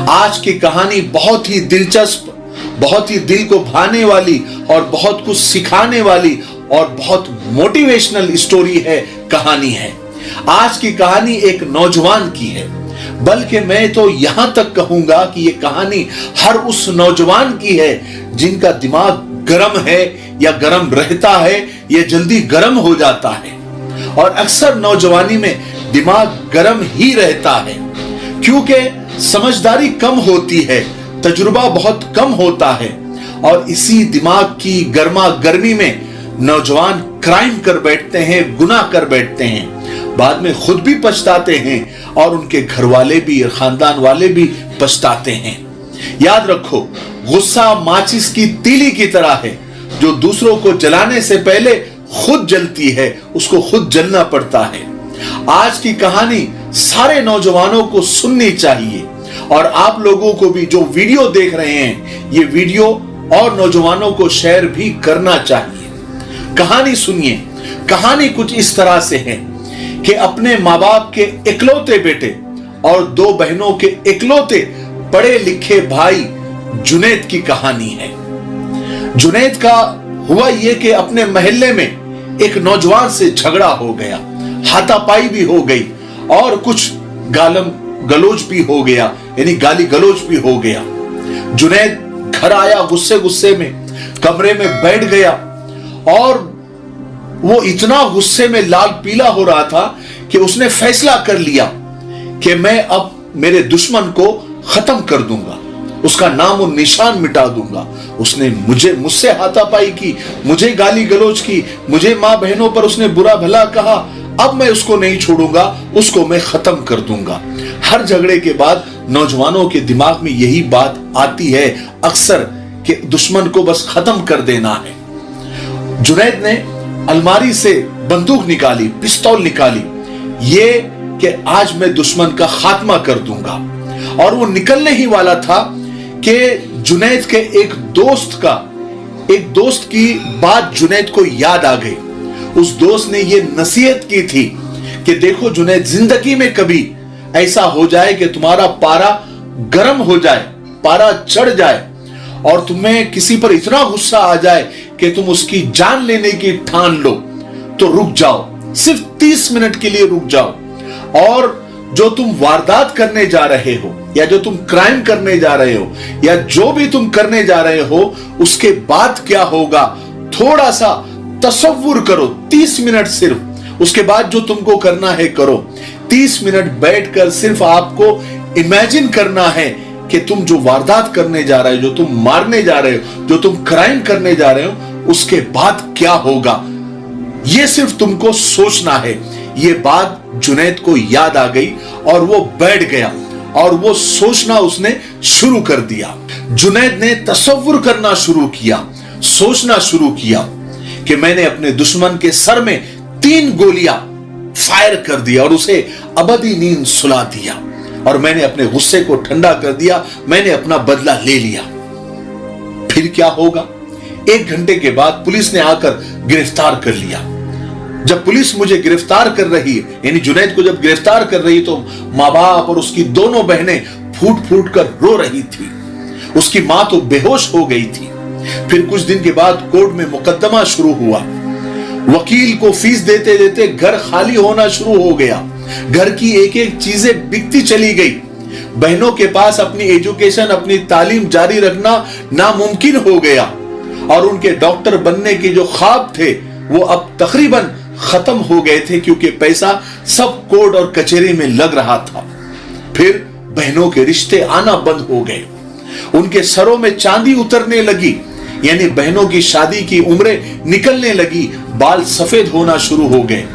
आज की कहानी बहुत ही दिलचस्प, बहुत ही दिल को भाने वाली और बहुत कुछ सिखाने वाली और बहुत मोटिवेशनल स्टोरी है, कहानी है। आज की कहानी एक नौजवान की है, बल्कि मैं तो यहां तक कहूंगा कि ये कहानी हर उस नौजवान की है जिनका दिमाग गर्म है या गर्म रहता है या जल्दी गर्म हो जाता है। और अक्सर नौजवानी में दिमाग गर्म ही रहता है क्योंकि समझदारी कम होती है, तजुर्बा बहुत कम होता है, और इसी दिमाग की गर्मा गर्मी में नौजवान क्राइम कर बैठते हैं, गुनाह कर बैठते हैं, बाद में खुद भी पछताते हैं और उनके घर वाले भी, खानदान वाले भी पछताते हैं। याद रखो, गुस्सा माचिस की तीली की तरह है जो दूसरों को जलाने से पहले खुद जलती है, उसको खुद जलना पड़ता है। आज की कहानी सारे नौजवानों को सुननी चाहिए और आप लोगों को भी जो वीडियो देख रहे हैं, ये वीडियो और नौजवानों को शेयर भी करना चाहिए। कहानी सुनिए। कहानी कुछ इस तरह से है कि अपने माँ बाप के इकलौते बेटे और 2 बहनों के इकलौते पढ़े लिखे भाई जुनैद की कहानी है। जुनैद का हुआ यह कि अपने मोहल्ले में एक नौजवान से झगड़ा हो गया, हाथापाई भी हो गई और कुछ गालम गलोच भी हो गया, यानी गाली गलोच भी हो गया। जुनैद घर आया गुस्से में, कमरे में बैठ गया और वो इतना गुस्से में लाल पीला हो रहा था कि उसने फैसला कर लिया कि मैं अब मेरे दुश्मन को खत्म कर दूंगा, उसका नाम और निशान मिटा दूंगा। उसने मुझसे हाथापाई की, मुझे गाली गलोच की, मुझे मां बहनों पर उसने बुरा भला कहा, अब मैं उसको नहीं छोड़ूंगा, उसको मैं खत्म कर दूंगा। हर झगड़े के बाद नौजवानों के दिमाग में यही बात आती है अक्सर कि दुश्मन को बस खत्म कर देना है। जुनैद ने अलमारी से बंदूक निकाली, पिस्तौल निकाली, ये कि आज मैं दुश्मन का खात्मा कर दूंगा। और वो निकलने ही वाला था कि जुनैद के एक दोस्त की बात जुनैद को याद आ गई। उस दोस्त ने ये नसीहत की थी कि देखो जुनैद, जिंदगी में कभी ऐसा हो जाए कि तुम्हारा पारा गर्म हो जाए, पारा चढ़ जाए और तुम्हें किसी पर इतना गुस्सा आ जाए कि तुम उसकी जान लेने की ठान लो, तो रुक जाओ, सिर्फ 30 मिनट के लिए रुक जाओ, और जो तुम वारदात करने जा रहे हो या जो तुम क्राइम करने जा रहे हो या जो भी तुम करने जा रहे हो, उसके बाद क्या होगा थोड़ा सा तसव्वुर करो। 30 मिनट सिर्फ, उसके बाद जो तुमको करना है करो। 30 मिनट बैठकर सिर्फ आपको इमेजिन करना है कि तुम जो वारदात करने जा रहे हो, जो तुम मारने जा रहे हो, जो तुम क्राइम करने जा रहे हो, उसके बाद क्या होगा, यह सिर्फ तुमको सोचना है। ये बात जुनैद को याद आ गई और वो बैठ गया और वो सोचना उसने शुरू कर दिया। जुनैद ने तसव्वुर करना शुरू किया, सोचना शुरू किया कि मैंने अपने दुश्मन के सर में 3 गोलियां फायर कर दिया और उसे अबदी नींद सुला दिया, और मैंने अपने गुस्से को ठंडा कर दिया, मैंने अपना बदला ले लिया। फिर क्या होगा? 1 घंटे के बाद पुलिस ने आकर गिरफ्तार कर लिया। जब पुलिस मुझे गिरफ्तार कर रही है, यानी जुनैद को जब गिरफ्तार कर रही, तो माँ बाप और उसकी दोनों बहनें फूट फूट कर रो रही थी। उसकी मां तो बेहोश हो गई थी। फिर कुछ दिन के बाद कोर्ट में मुकदमा शुरू हुआ। वकील को फीस देते देते घर खाली होना शुरू हो गया। घर की एक एक चीजें बिकती चली गई। बहनों के पास अपनी एजुकेशन, अपनी तालीम जारी रखना नामुमकिन हो गया, और उनके डॉक्टर बनने के जो ख्वाब थे वो अब तकरीबन खत्म हो गए थे क्योंकि पैसा सब कोर्ट और कचहरी में लग रहा था। फिर बहनों के रिश्ते आना बंद हो गए, उनके सरों में चांदी उतरने लगी, यानी बहनों की शादी की उम्रें निकलने लगी, बाल सफेद होना शुरू हो गए।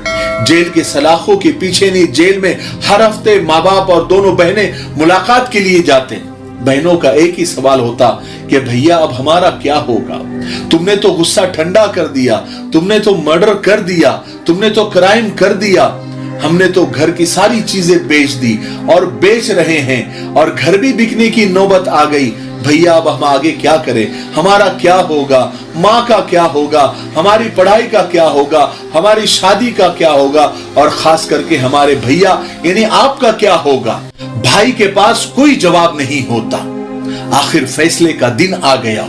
जेल के सलाखों के पीछे नहीं, जेल में हर हफ्ते माँ बाप और दोनों बहनें मुलाकात के लिए जाते। बहनों का एक ही सवाल होता कि भैया अब हमारा क्या होगा? तुमने तो गुस्सा ठंडा कर दिया, तुमने तो मर्डर कर दिया, तुमने तो क्राइम कर दिया, हमने तो घर की सारी चीजें बेच दी और बेच रहे हैं, और घर भी बिकने की नौबत आ गई। भैया अब हम आगे क्या करें? हमारा क्या होगा? माँ का क्या होगा? हमारी पढ़ाई का क्या होगा? हमारी शादी का क्या होगा? और खास करके हमारे भैया यानी आपका क्या होगा? भाई के पास कोई जवाब नहीं होता। आखिर फैसले का दिन आ गया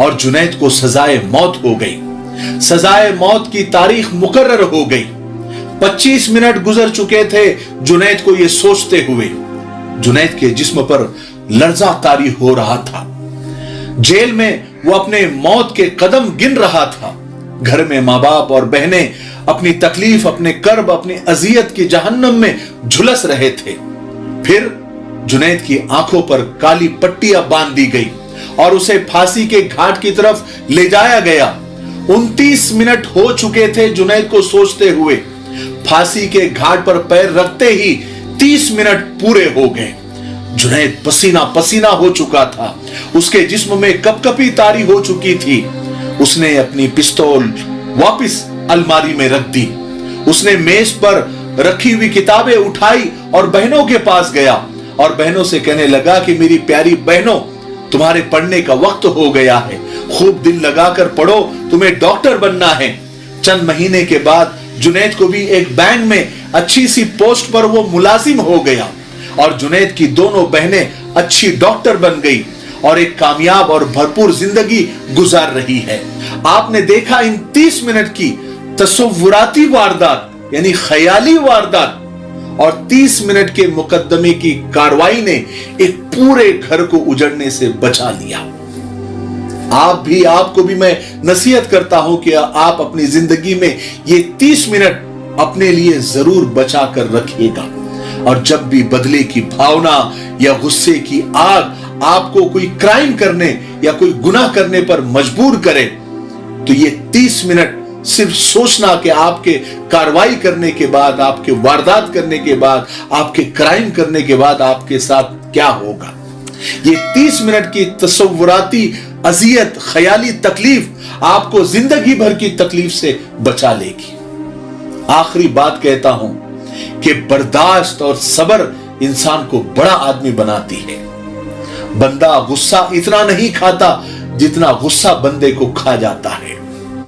और जुनैद को सजाए मौत हो गई। सजाए मौत की तारीख मुकर्रर हो गई। 25 मिनट गुजर चुके थे जुनैद को यह सोचते हुए। जुनैद के जिस्म पर लर्जा तारी हो रहा था। जेल में वो अपने मौत के कदम गिन रहा था। घर में मां बाप और बहनें अपनी तकलीफ, अपने कर्ब, अपनी अजियत की जहन्नम में झुलस रहे थे। फिर जुनैद की आंखों पर काली पट्टियां बांध दी गई और उसे फांसी के घाट की तरफ ले जाया गया। 29 मिनट हो चुके थे जुनैद को सोचते हुए। फांसी के घाट पर पैर रखते ही 30 मिनट पूरे हो गए। जुनैद पसीना पसीना हो चुका था। उसके जिस्म में कपकपी तारी हो चुकी थी। उसने अपनी पिस्तौल वापस अलमारी में रख दी। उसने मेज पर रखी हुई किताबें उठाई और बहनों के पास गया और बहनों से कहने लगा कि मेरी प्यारी बहनों, तुम्हारे पढ़ने का वक्त हो गया है। खूब दिल लगाकर पढ़ो, तुम्हें डॉक्टर बनना है। चंद महीने के बाद जुनैद को भी एक बैंक में अच्छी सी पोस्ट पर वो मुलाजिम हो गया और जुनैद की दोनों बहनें अच्छी डॉक्टर बन गई और एक कामयाब और भरपूर जिंदगी गुजार रही है। आपने देखा इन 30 मिनट की तसव्वुराती वारदात यानी ख्याली वारदात और 30 मिनट के मुकदमे की कार्रवाई ने एक पूरे घर को उजड़ने से बचा लिया। आपको भी मैं नसीहत करता हूं कि आप अपनी जिंदगी में ये 30 मिनट अपने लिए जरूर बचा कर रखिएगा। और जब भी बदले की भावना या गुस्से की आग आपको कोई क्राइम करने या कोई गुनाह करने पर मजबूर करे, तो ये 30 मिनट सिर्फ सोचना कि आपके कार्रवाई करने के बाद, आपके वारदात करने के बाद, आपके क्राइम करने के बाद आपके साथ क्या होगा। ये 30 मिनट की तसव्वुराती अजियत, ख्याली तकलीफ आपको जिंदगी भर की तकलीफ से बचा लेगी। आखिरी बात कहता हूं कि बर्दाश्त और सब्र इंसान को बड़ा आदमी बनाती है। बंदा गुस्सा इतना नहीं खाता जितना गुस्सा बंदे को खा जाता है।